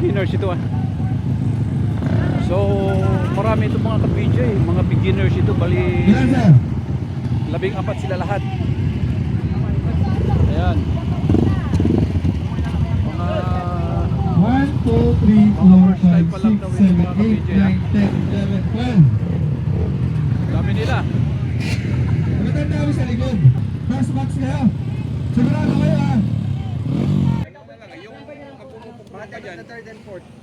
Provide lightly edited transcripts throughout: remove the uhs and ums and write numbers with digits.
Beginners ito ah. So marami ito mga ka-BJ, mga beginners ito, bali 14 sila lahat. Ayan. Mga 1, 2, 3, 4, 5, 6, 7, 8, 9, 10, 11, 12. dami nila. Magandang dami sa likod. First box kayo. Sigurado kayo ha.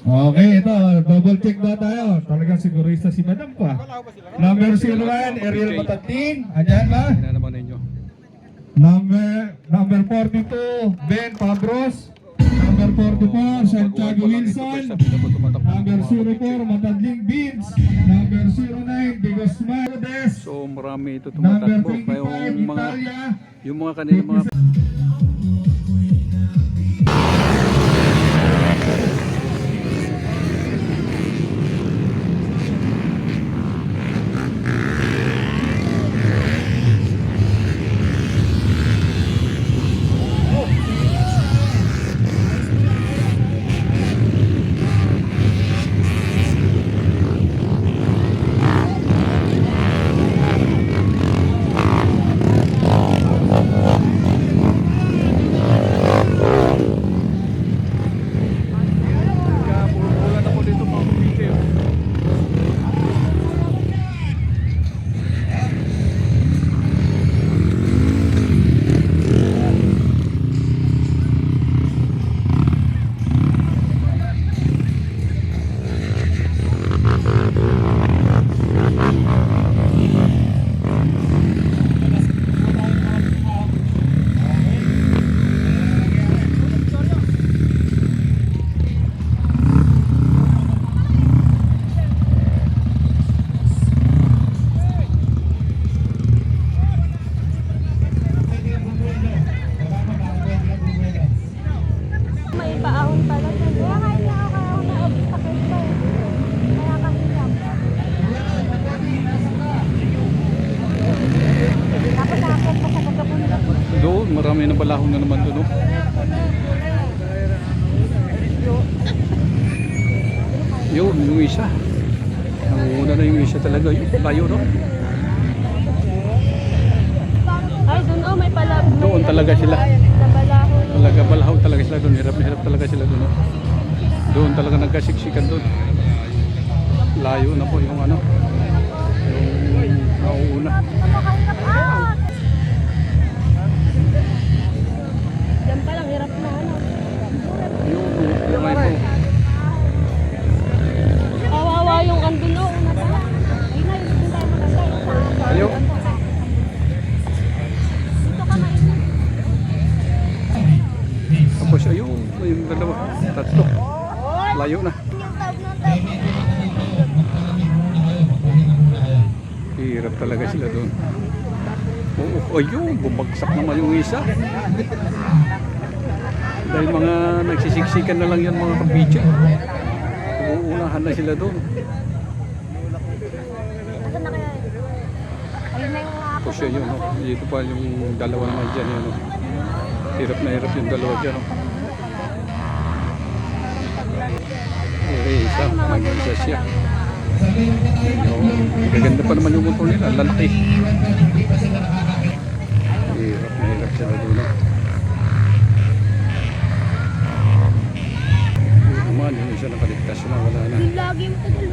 Okay, ito. Double check na tayo. Talagang sigurista si Madam pa. Number 01, Ariel Matating. Andyan ba? Tingnan naman ninyo. Number 42, Ben Pabros. Number 44, Santiago Wilson. Number 04, Matadling Beans. Number 09, Digos Mardes. So marami ito Number tumatakbo. 25, Yung mga kanila mga doon, marami na balahong na naman doon. Oh. Yun, yung isa. Nanguna na yung isa talaga. Yung layo, no? Ay, doon oh, may pala. Doon talaga sila. Talaga balahaw talaga sila doon. Hirap na hirap talaga sila doon. Oh. Doon talaga nagkasiksikan doon. Layo na po yung ano. Yung nauuna. Diyan pa lang, hirap na ano. Yung may po. Kawawa yung andun oh, una pa lang. Ay na, yung tayo maganda. Ayaw. Dito ka na ina. Tapos ayun, yung dalawa. Tatlo. Layo na. Hirap talaga sila doon. Oo, ayun, bumagsak naman yung isa. Dahil mga nagsisiksikan na lang yan mga kabidya. Uunahan na sila doon. Asan na kaya? Ayun na yung mga Tapos yun, no? Dito pa yung dalawa naman dyan. Yan, no? Hirap na hirap yung dalawa dyan. No? Okay, isa. Mag-isa siya. Gaganda pa naman yung motor nila. Lalaki. Hirap na hirap sila doon. No? Yung isa nakaligtas na, wala na. yung lagi mo tagal.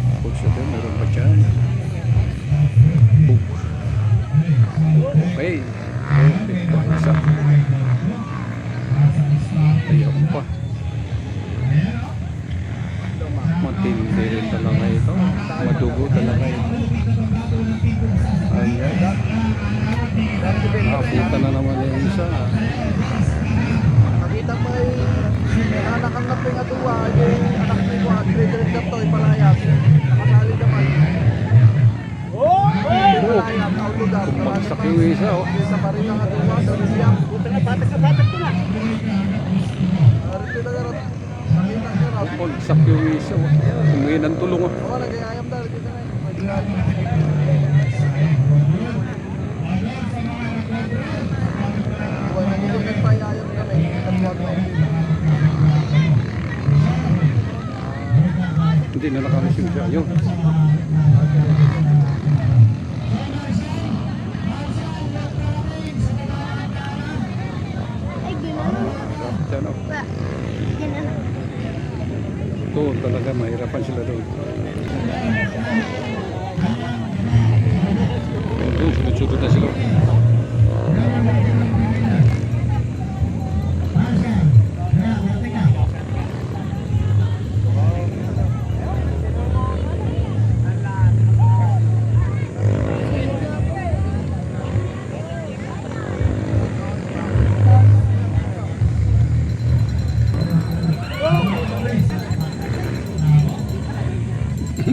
Tapos ito, meron pa dyan. Book. Okay. Okay, isa. Ayaw pa. Matindi rin talaga ito. Madugo talaga ito. Ayan. Nakakita na naman yung isa. Nakita mo ay anak ang naping atuwa, yung anak ni Juan, Gregory Daptoy, palayas. Nakasali naman. Palayas, outlugar. Kumagsak yung isa. Oh. Isa pa rin ang atuwa, doon siya. Batak ko na. Narito na garot. Nakita niya raw. Kumagsak yung isa. Oh. Kumingin ng tulong. Oh. Oo, nag-iayam dahil dito na yun. Buwan na Hindi na nakareceive siya. Ayun. Ay, gano'n. Diyan, oh. Ba, gano'n. Doon talaga mahirapan sila doon. Doon, sunod-sunod na sila.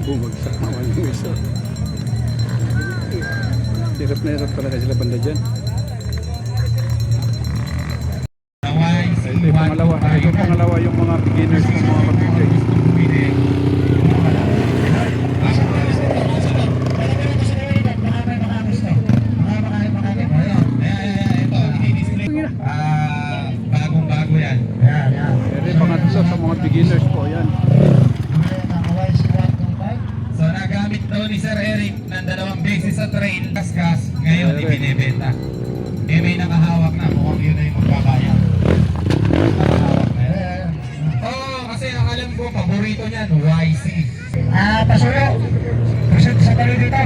Bumagsak naman yung isa. Hirap na hirap talaga sila banda dyan. Ito yung pangalawa. Ito yung pangalawa yung mga beginners ng mga kapitay. Bagong-bago yan. Ito yung pangatlo sa mga beginners po. Yan. So nagamit daw ni Sir Eric ng 2 beses sa trail, kaskas, ngayon ibinebenta. Eh may nakahawak na, mukhang yun ay magkakaya. Oo, kasi ang alam ko, paborito niyan, YC. Pasuyo! Present sa talo dito.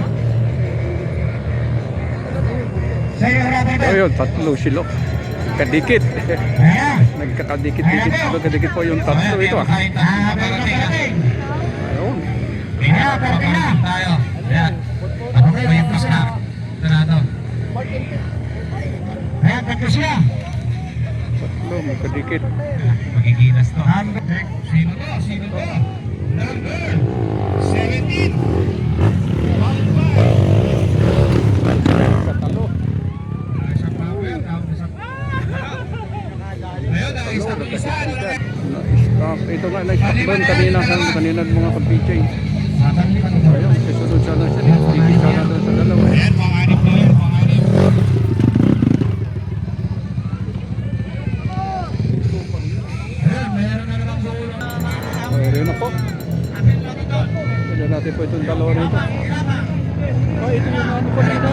Sa'yo, Robert. O yun, tatlo sila. Kadikit. Ayan. Nagkakadikit-dikit. Nagkadikit po yung tatlo ito ah. Parating. Ayun. Ayan, parating na. Tayo. Ayan. Okay, may plus na. Ito na ito. Ayan, tatlo siya. Tatlo, magkadikit. Magiginas to. Sino to? Sino to? Number 17. Katalo. Isang power, isang ayun, ang isang isa. Na-stop. Ito nga, na-stop doon kanina ng mga kapitay. Ayun, susunod sana siya. Dikit sana doon sa dalawa. Ayan, panganib to yan, panganib. Ayan, mayroon na namang gulo. Ayun na po. Tignan natin po itong dalawa rito. Ay, ito yung ano po dito.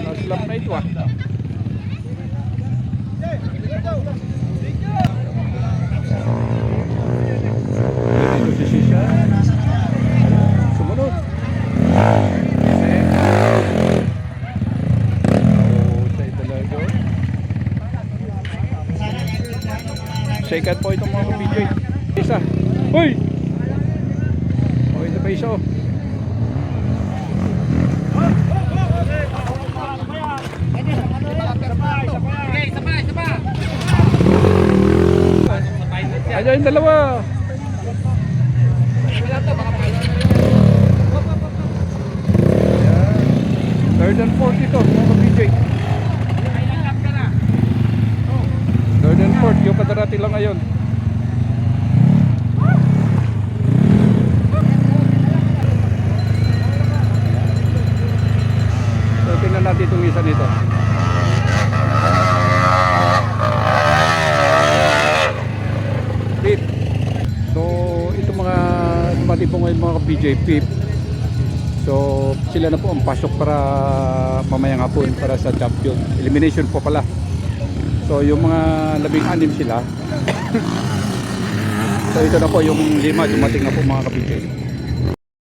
Naslap na ito ah. Dito si Shisha. Sumunod. Second po itong mga PJ. Isa. Hoy! Okay na pa isa oh. Ayan yung dalawa. Third and fourth ito mga PJ. Third and fourth, yung kadarati lang ngayon. So tingnan natin itong isa nito. Pip. So itong mga dumating po ngayon mga PJ Pip. So sila na po ang pasok para mamayang hapon para sa champion. Elimination po pala. So yung mga 16 sila. So ito na po yung 5 dumating na po mga kapitbahay.